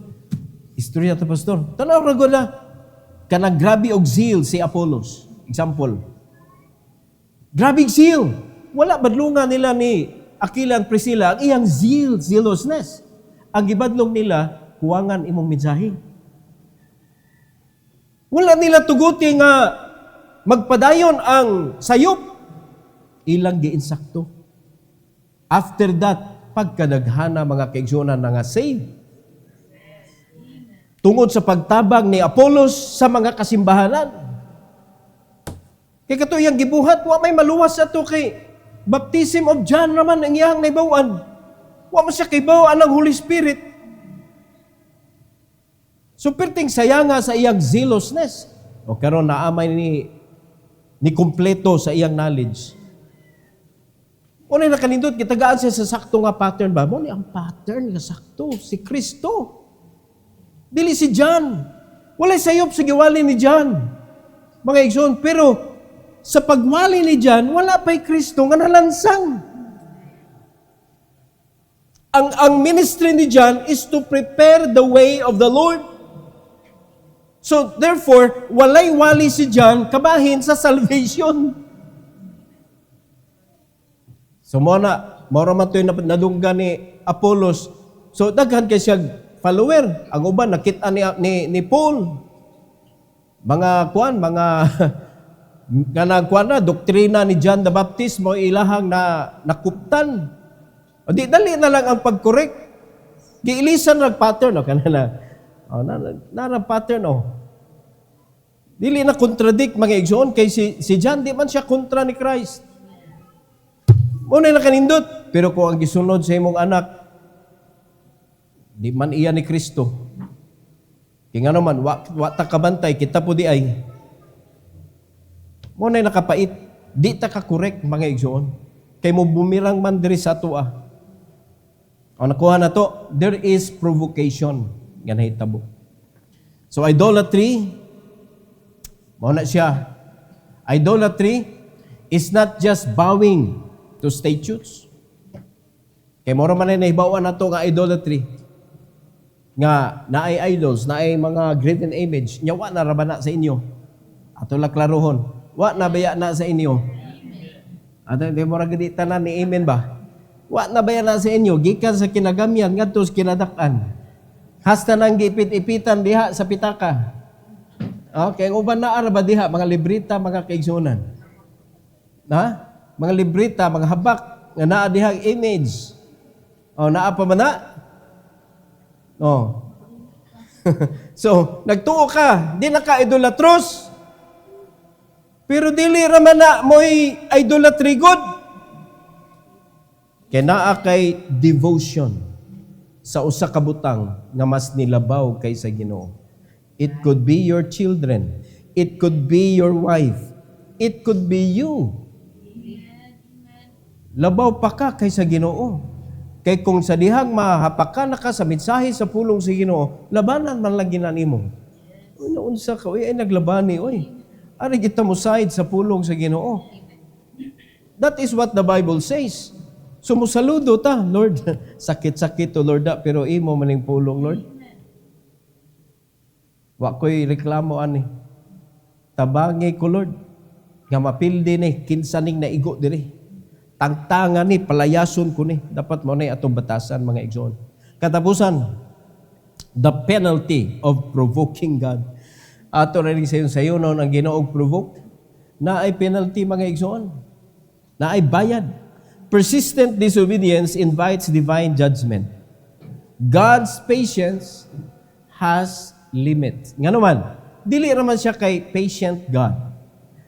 Istorya to pastor. Tanaw ra gud na kanang grabe og zeal si Apollos. Example. Grabe zeal. Wala badlungan nila ni Aquila and Priscilla ang iyang zealousness. Ang gibadlong nila, kuwangan imong mensahe. Wala nila tuguti nga magpadayon ang sayop. Ilang giinsakto. After that, pagkadaghana mga kaigsunan na nga save. Tungod sa pagtabang ni Apollos sa mga kasimbahanan. Kaya kato iyang gibuhat, wa may maluwas ato kay baptism of John naman ang iyang naibawan. Wa mo siya kaibaw ang Holy Spirit. So, perting saya nga sa iyang zealousness. O karon naamay ni kumpleto sa iyang knowledge. Unay na kanindot, kitagaan siya sa sakto nga pattern ba? Mo ni ang pattern nga sakto, si Kristo. Dili si John. Walay sayop sa giwali ni John. Mga igsoon, pero sa pagwali ni John, wala pa'y Kristo nga nalansang. Ang ministry ni John is to prepare the way of the Lord. So, therefore, walay wali si John kabahin sa salvation. So, mora man ito yung nadungga ni Apollos. So, daghan kay siya follower. Ang uban, nakita ni Paul. Mga doktrina ni John the Baptist, mo ilahang na nakuptan. O di, dali na lang ang pag-correct. Giilisan nag-pattern, o kanana. Nara pattern, Dili na contradict mga igsoon kay si John, di man siya kontra ni Christ. Muna na kanindot. Pero kung ang gisunod sa imong anak, di man iya ni Kristo. Kaya nga naman, wa ta kabantay, kita po di ay. Muna nakapait, di ta ka-correct mga igsoon. Kay mo bumirang man diri sa tua. O nakuha na to, there is provocation. Nga nahitabo. So idolatry, mauna siya. Idolatry is not just bowing to statues. Kaya mora man ay nahibawan na ito nga idolatry. Nga naay idols, naay mga graven image. Nya wa na rabana sa inyo. Ato lang klarohon. Wa na baya na sa inyo. Ato hindi mo ragadi tanan ni amen ba? Wa na baya na sa inyo. Gikan sa kinagamyan, ngadto sa kinadakan. Hasta nang gipit-ipitan diha sa pitaka. Okay, ang uban na araba diha, mga librita, mga kaigsunan. Mga librita, mga habak, nga naa diha image. Naa pa man na? So, nagtuo ka, di na ka idolatros. Pero dili raman na mo'y idolatry good. Kaya naa kay devotion sa usa ka butang nga mas nilabaw kaysa Ginoo. It could be your children. It could be your wife. It could be you. Labaw pa ka kaysa Ginoo. Kay kung sa dihang mahapakan na ka sa mensahe sa pulong sa Ginoo, labanan man lang ginanimo. Unsa ka, ay naglabani, Ari kita mo side sa pulong sa Ginoo. That is what the Bible says. Sumusaludo ta, Lord. Sakit-sakit to, Lord, pero imo maning pulong, Lord. Wa ko'y reklamo ani. Tabangi ko, Lord. Nga mapildi ni, kinsaning naigo diri. Tangtangan ni, palayason ko ni. Dapat mo na atong batasan, mga igsoon. Katapusan, the penalty of provoking God. Ato rin sayo noon ang Ginoong provoke. Na ay penalty, mga igsoon. Na ay bayad. Persistent disobedience invites divine judgment. God's patience has limit. Nga naman, dili naman siya kay patient God.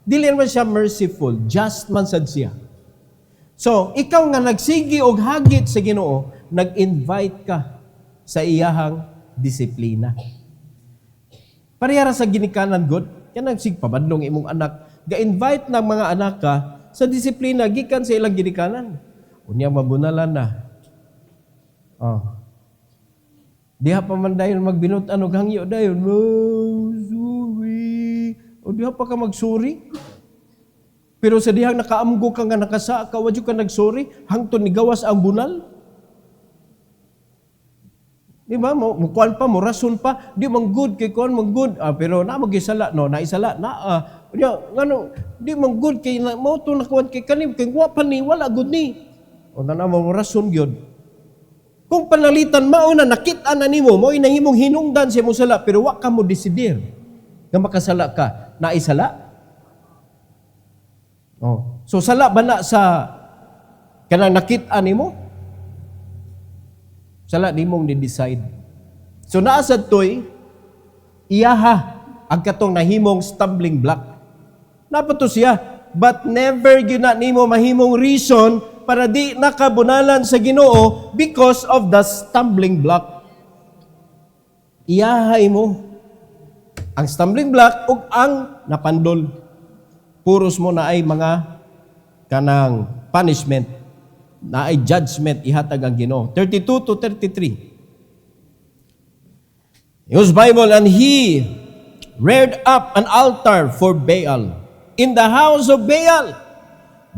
Dili naman siya merciful. Just man sad siya. So, ikaw nga nagsigi og hagit sa Ginoo, nag-invite ka sa iyahang disiplina. Parehara sa ginikanan God, kanang sigpabadlong imong anak, ga-invite ng mga anak ka sa disiplina gikan sa ilang ginikanan. Unya mabunalan na. Oh. Diha pa man dayon magbinutan og hangyo dayon. Oh, sorry. O diha pa ka magsuri. Pero sa dihang nakaamgo ka nga nakasa ka, wadyo ka nagsuri, hangtod ni gawas ang bunal. Di ba? Mukuan pa, mo rason pa. Di man good kay kuan, man good. Pero na magisala, no, naisala, ngano, di man good kay, mo to nakuan kay kanim, kay wapan ni, wala good ni. O na mo rason gyud. Kung panalitan mauna, nakita na nimo, mo inahimong hinungdan siya mo sala, pero wa ka mo desidir. Nga makasala ka, naisala? Oh. So sala ba na sa kanang nakita nimo? Sala di mong ni-decide. So naasad to'y, iyaha ang katong nahimong stumbling block. Napato siya, but never yun na nimo mahimong reason para di nakabunalan sa Ginoo because of the stumbling block. Iyahay mo ang stumbling block ug ang napandol. Puros mo na ay mga kanang punishment. Na ay judgment ihatag ang Ginoo. 32 to 33. His Bible, and he reared up an altar for Baal in the house of Baal,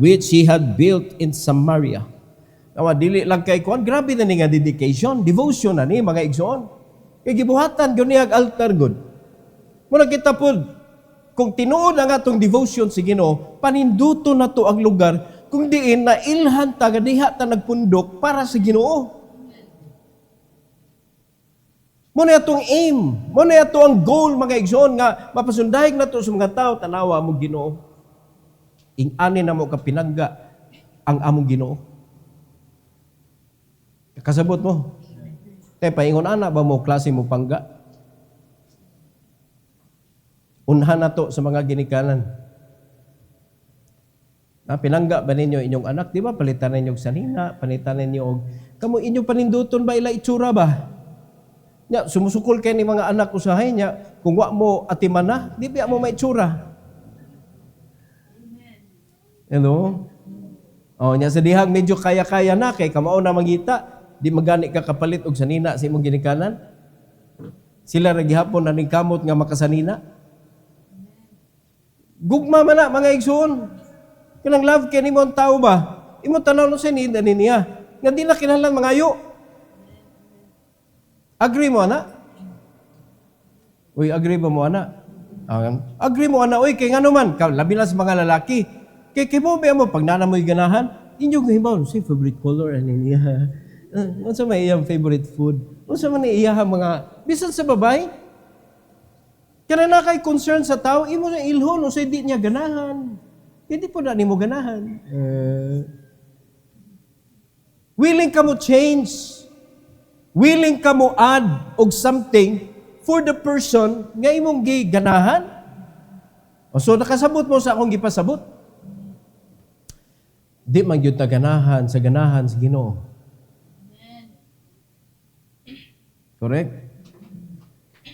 which he had built in Samaria. Kawa, dili lang kay kuan, grabe na ni nga dedication, devotion na ni mga igsoon. Kay gibuhatan gyud niya altar gud. Muna kita pod, kung tinuod ang atong devotion sa Ginoo, paninduto na to ang lugar kung diin na ilhan ta diha ta nagpundok para sa Ginoo. Muna atong aim, muna ato ang goal mga igsoon nga mapasundayag na to sa mga tao tanawa mo Ginoo. Ing-ani na mo kapinangga ang among Ginoo. Kasabot mo. Kaya paingon ana ba mo klase mo pangga? Unhan na to sa mga ginikanan. Pinangga ba ninyo inyong anak? Di ba? Palitan ninyo sanina, palitan ninyo kamo inyong paninduton ba ila itsura ba? Nya, sumusukol kayo ni mga anak usahay niya, kung wa mo atiman na, di ba mo may itsura? Hello? O, nya sa dihang medyo kaya-kaya na, kay kamao na mangita, di magani ka kapalit og sanina sa imong ginikanan? Sila nagihapon na ning kamot nga makasanina? Gugma man na, mga igsoon. Kanang love kay nimo ang tao ba? Imo tanaw no sa nida niya. Nga di na kinahanglan mangayo. Agree mo ana? Uy, agree ba mo ana? Agree mo ana, uy, kay ngano man, labi na sa mga lalaki. Kay mo ba mo pag nana mo'y ganahan, inyo gahibaw, say favorite color ani niya. Unsa may iyang favorite food? Unsa man iya mga bisan sa babay? Kana na kay concern sa tao, imo na ilhon o say di niya ganahan. Hindi po na mo ganahan. Willing ka mo change. Willing ka mo add og something for the person nga imong ganahan. So nakasabot mo sa akong gipasabot. Di man gyud ta ganahan sa Ginoo. Correct?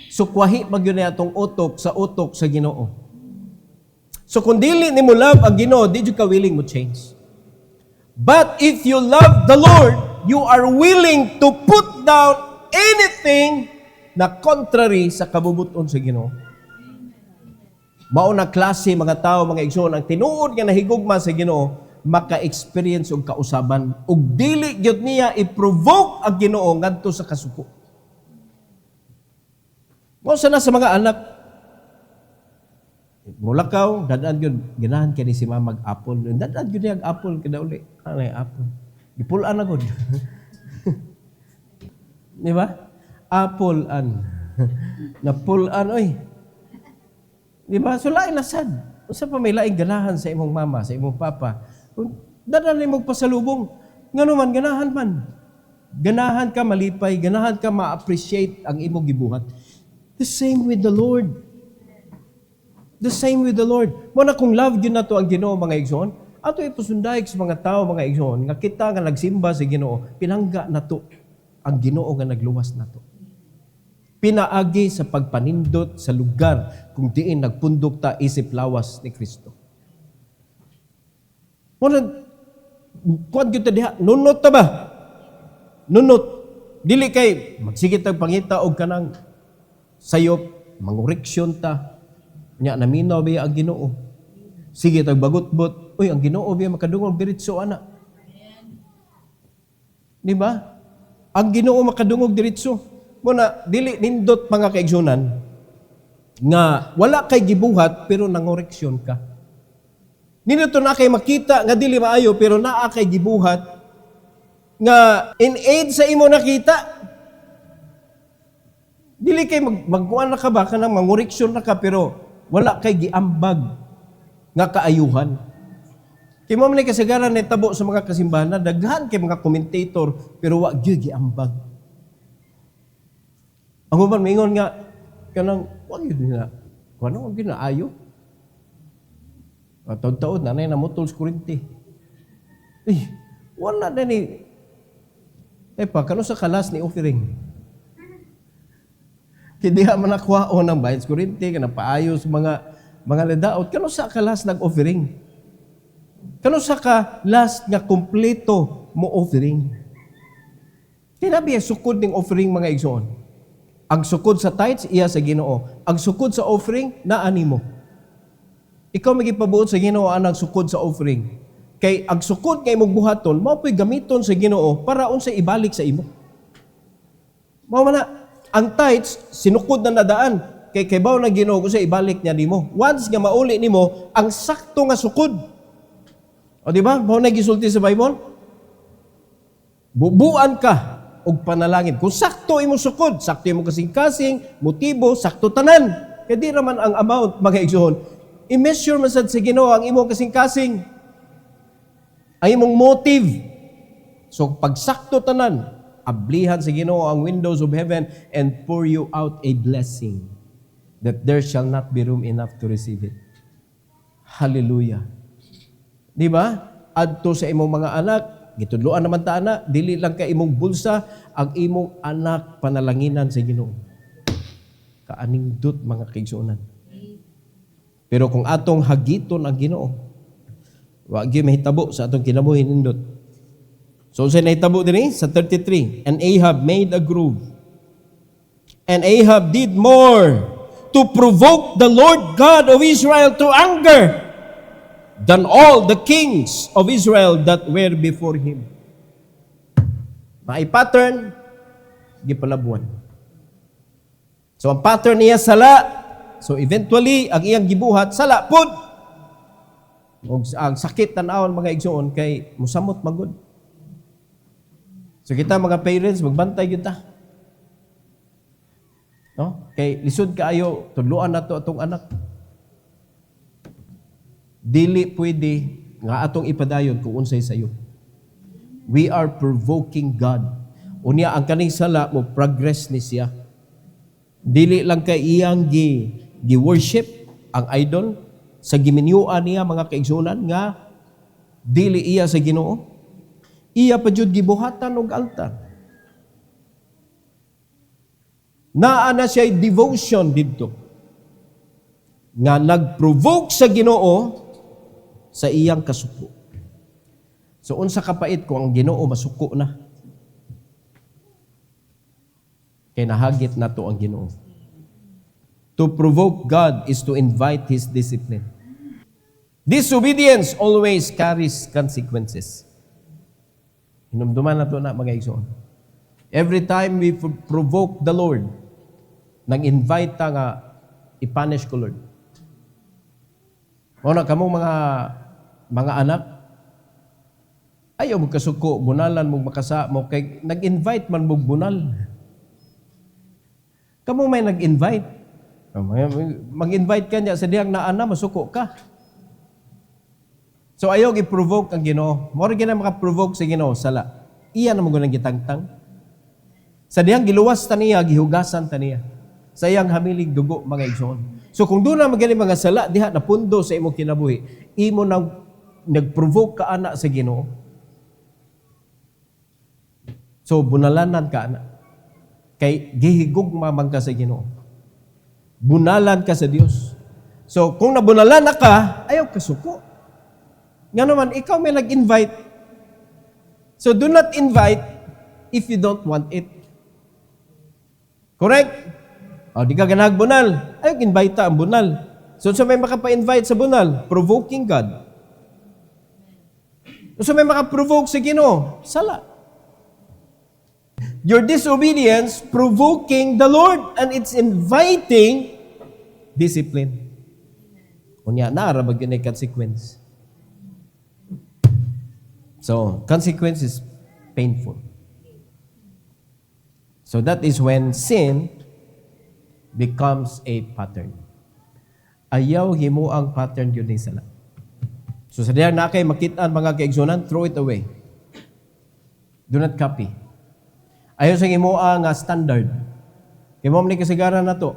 So kwahi magyud na atong utok sa Ginoo. So kung dili ni mo love ang Ginoo, di ka willing mo change. But if you love the Lord, you are willing to put down anything na contrary sa kabubuton sa Ginoo. Mao na klase mga tao, mga igsoon, ang tinuod nga nahigugma sa Ginoo, maka-experience og kausaban ug dili gyud niya i-provoke ang Ginoo ngadto sa kasuko. Mao sana sa mga anak, mulakaw, dadaan yun, ganahan ka ni si mama mag-apple. Dadaan yun yung apple, kada uli. Ano yung apple? Ipulaan ako. Di ba? Apple-an. Napulaan, oy. Di ba? So, lain nasad. Usa pa may laing ganahan sa imong mama, sa imong papa. Dadaan na imong pasalubong. Nga naman, ganahan man. Ganahan ka malipay, ganahan ka ma-appreciate ang imong gibuhat. The same with the Lord. The same with the Lord. Muna kung love yun na to ang Ginoo mga igsoon, ato ipasundaig sa mga tao mga igsoon, nga kita nga nagsimba sa Ginoo, pinangga na to ang Ginoo nga nagluwas na to. pinaagi sa pagpanindot sa lugar kung diin nagpundok ta isip lawas ni Kristo. Muna, kuwan kita diha, nunot ta ba? Nunot. Dili kay, magsigit ang pangita o kanang sayop, mangureksyon ta. Nya, naminaw ba ang Ginoo? Sige, tagbagot-bot. Uy, ang Ginoo ba makadungog diritso, anak? Di ba? Ang Ginoo makadungog diritso. Muna, dili nindot mga kaigsunan nga wala kay gibuhat pero nangoreksyon ka. Nindot na kay makita nga dili maayo pero naa kay gibuhat nga in aid sa imo nakita. Dili kay magkuan na ka ba kanang mangoreksyon na ka pero wala kay giambag nga kaayuhan. Kay mo man kasagaran ni tabo sa mga kasimbahan, daghan kay mga commentator pero wa gyud giambag. Ang uban mingon nga kanang wa gyud na kuno gyud na ayo. Taon-taon na na motol sa kuryente. Wala na ni pa kano sa kalas ni offering. Kaya diha man nakuhaon ng bayad sa kuryente kanang paayo sa mga ladaot kano sa kalas nag-offering. Kano sa ka last nga kompleto mo offering. Tinabi sukod ning offering mga igsoon. Ang sukod sa tithes, iya sa Ginoo. Ang sukod sa offering, naani mo. Ikaw magipabuot sa Ginoo ang sukod sa offering. Kay ang sukod kay mong buhaton, mao po'y gamiton sa Ginoo para unsay ibalik sa imo. Mao man na, ang tithes, sinukod na nadaan. Kay baw na Ginoo kung sa ibalik niya nimo. Once nga mauli nimo, ang sakto nga sukod. O di ba? Mao na gisulti sa Bible? Bubuan ka og panalangin. Kung sakto imong sukod, sakto imong kasing-kasing, motibo, sakto tanan. Kaya di raman ang amount, mga igsoon. I-measure man sad sa Ginoo ang imong kasing-kasing. Ang imong motive. So, pag sakto tanan, ablihan sa Ginoo ang windows of heaven and pour you out a blessing that there shall not be room enough to receive it. Hallelujah. Di ba? Adto sa imong mga anak, gitudloan naman ta ana, dili lang ka imong bulsa, ang imong anak panalanginan sa Ginoo. Kaaningdot mga kaigsuonan. Pero kung atong hagiton ang Ginoo, wa gyud mahitabo sa atong kinabuhi nindot. So sa nahitabo dinhi sa 33, and Ahab made a grove. And Ahab did more to provoke the Lord God of Israel to anger than all the kings of Israel that were before him. May pattern, gipalabuan. So ang pattern niya sala. So eventually, ang iyang gibuhat, sala pod. Ang sakit tanawon mga igsoon kay musamot magod. So kita mga parents, magbantay gyud ta. No? Kay lisod kaayo, tudloan nato atong anak. Dili pwede nga atong ipadayon kung unsay sayo. We are provoking God. Unya ang kaning sala mo progress ni siya. Dili lang kay iyang gi-worship ang idol sa giminyuan niya mga kaigsunan nga dili iya sa Ginoo. Iya pa jud gibuhatan og altar. Naa na siya devotion didto. Nga nag-provoke sa Ginoo sa iyang kasuko. So unsa kapait kung ang Ginoo masuko na? Kay nahagit nato ang Ginoo. To provoke God is to invite His discipline. Disobedience always carries consequences. Hinumduman nato na mga igsoon. Every time we provoke the Lord, nang-invite ta nga i-punish ko Lord. O na kamong mga anak, ayaw mo kasuko, bunalan mo makasa mo, kay nag-invite man mo bunal. Kamu may nag-invite. Mag-invite ka niya sa diyang naana, masuko ka. So ayaw i-provoke ang Ginoo. Mora gina maka-provoke sa Ginoo, sala. Iya na magunang gitangtang. Sa diyang giluwas ta niya, gihugasan ta niya. Sa iyang hamilig dugo, mga igsoon. So kung doon na magaling mga sala, diha na pundo sa imong kinabuhi, imo nang nag-provoke ka ana sa Ginoo. So bunalanan ka ana. Kay gihigugma man ka sa Ginoo. Bunalan ka sa Dios. So, kung nabunalan na ka, ayaw ka suko. Nga naman, ikaw may nag-invite. So, do not invite if you don't want it. Correct? O, di ka ganag bunal. Ayaw invite ang bunal. So, may makapa-invite sa bunal? Provoking God. So, may makaprovoke sa Ginoo? Sala. Your disobedience provoking the Lord, and it's inviting discipline. Kunya, naarabag yun ay consequence. So, consequence is painful. So, that is when sin becomes a pattern. Ayaw himo ang pattern yun ay sala. So, sa diyan na kay makitaan mga kaigsunan, throw it away. Do not copy. Ayaw sa himo ang standard. Kaya mo ni kasagaran na to.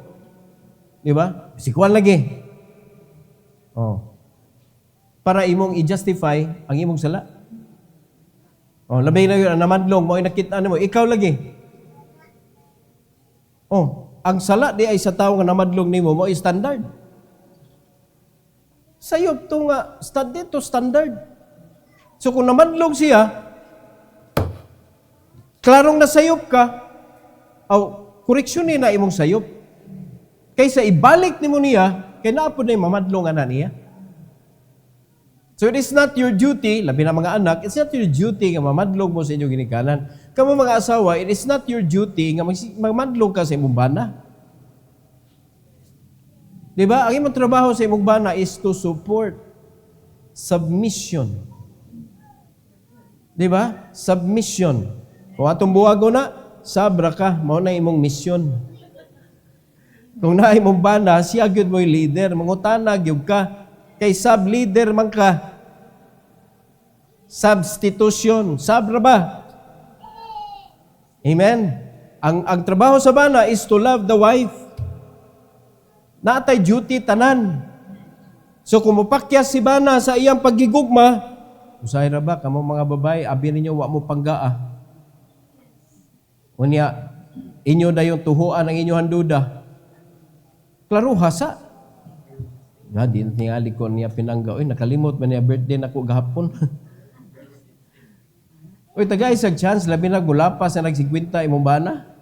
Di ba? Sikuan lagi. Oh. Para imong i-justify ang imong sala. Oh, labay na yun, namadlong mo, inakitaan mo, ikaw lagi. Oh, ang sala di ay sa tao nga namadlong nimo mo standard. Sayop to nga standard. So kung namadlong siya, klarong nasayop ka, koreksyonin na imong sayop. Kaysa ibalik nimo niya, kay naapod na yung mamadlong na niya. So it is not your duty, labi na mga anak, it's not your duty nga mamadlong mo sa inyong ginikanan. Kamo mga asawa, it is not your duty nga mamadlong ka sa imong bana. Diba? Ang imong trabaho sa imong bana is to support submission. Diba? Submission. Kung atong buwago na, sabra ka, mao na imong mission. Kung na imong bana, siya gyud mo'y leader, mangutana gyud ka, kay sub-leader man ka. Substitution. Sabra ba? Amen? Ang trabaho sa bana is to love the wife. Natay duty tanan. So kung mupakyas si bana sa iyang paggigugma, usay ra ba kamo mga babae, abi ninyo wa mo panggaa. Unya inyo dayon tuhuan ang inyo handuda. Klaro hasa. Nga din tingali ko niya pinangga. Oy nakalimot man niya birthday nako gahapon. Oy tagay isang chance labi na gulapas na nagsigwinta imong bana.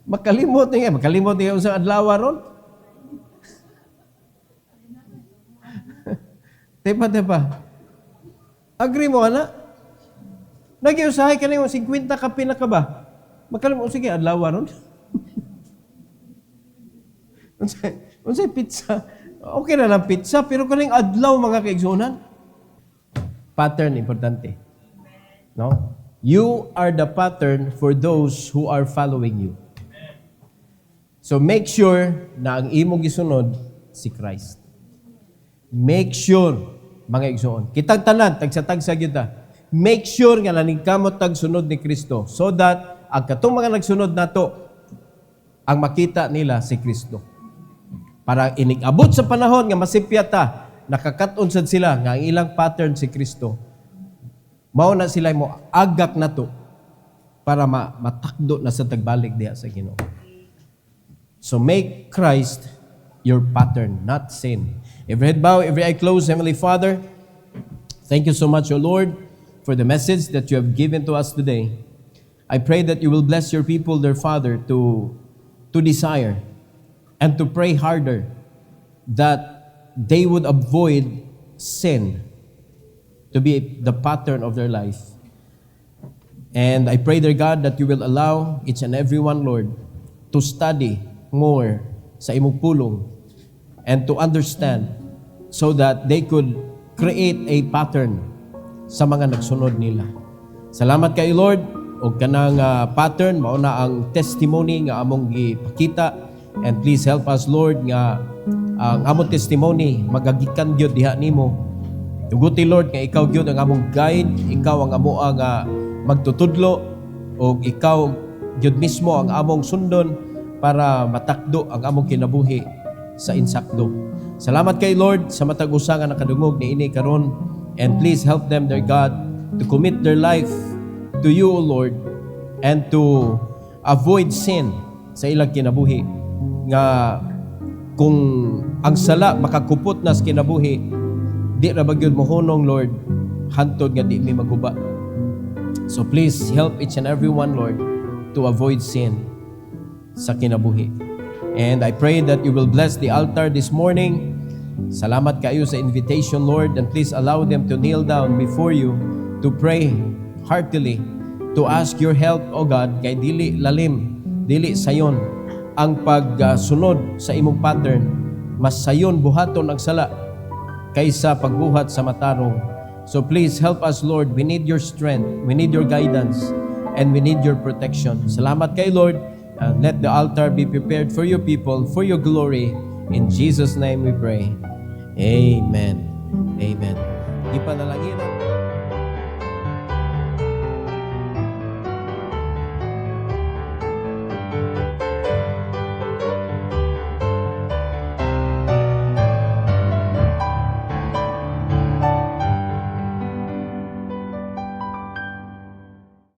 Makalimot niya usang adlaw ron. Tepa. Agree mo, ana? Nag-iusahay ka na yung 50 ka pinaka ba? Magkalimut, sige, adlaw ron. Unsay pizza? Okay na lang pizza, pero kaning adlaw mga kaigsunan. Pattern, importante. No? You are the pattern for those who are following you. So make sure na ang imong gisunod si Christ. Make sure, mga igsoon. Kitang tanan, tagsa-tagsa kita. Make sure nga naningkamot tagsunod ni Kristo so that ang katong mga nagsunod nato ang makita nila si Kristo. Para inigabot sa panahon nga masipyata, nakakaton sad sila nga ang ilang pattern si Kristo. Mao na sila mo agak nato para matakdo na sa tagbalik diha sa Ginoo. So make Christ your pattern, not sin. Every head bow, every eye closed. Heavenly Father, thank you so much, O Lord, for the message that you have given to us today. I pray that you will bless your people, their Father, to desire and to pray harder that they would avoid sin to be the pattern of their life. And I pray, dear God, that you will allow each and every one, Lord, to study more sa imong pulong and to understand so that they could create a pattern sa mga nagsunod nila. Salamat kay Lord o kanang pattern mao na ang testimony nga among gipakita, and please help us, Lord, nga ang among testimony magagikan gyud diha nimo. Tuguti, Lord, nga ikaw gyud ang among guide, ikaw ang amo ang magtutudlo o ikaw gyud mismo ang among sundon para matakdo ang among kinabuhi sa insakdo. Salamat kay Lord sa matag usa nga nakadungog ni ini karon, and please help them, their God, to commit their life to you, O Lord, and to avoid sin sa ilang kinabuhi. Nga kung ang sala makakupot na sa kinabuhi, di ra ba gyud mohunong, Lord, hantod nga di mi maghuba. So please help each and every one, Lord, to avoid sin sa kinabuhi. And I pray that you will bless the altar this morning. Salamat kayo sa invitation, Lord, and please allow them to kneel down before you to pray heartily, to ask your help, O God, kay dili lalim, dili sayon ang pagsunod sa imong pattern. Mas sayon buhaton ang sala kaysa pagbuhat sa matarong. So please help us, Lord. We need your strength, we need your guidance, and we need your protection. Salamat kay Lord. Let the altar be prepared for your people, for your glory. In Jesus' name we pray. Amen. Amen. Ipanalangin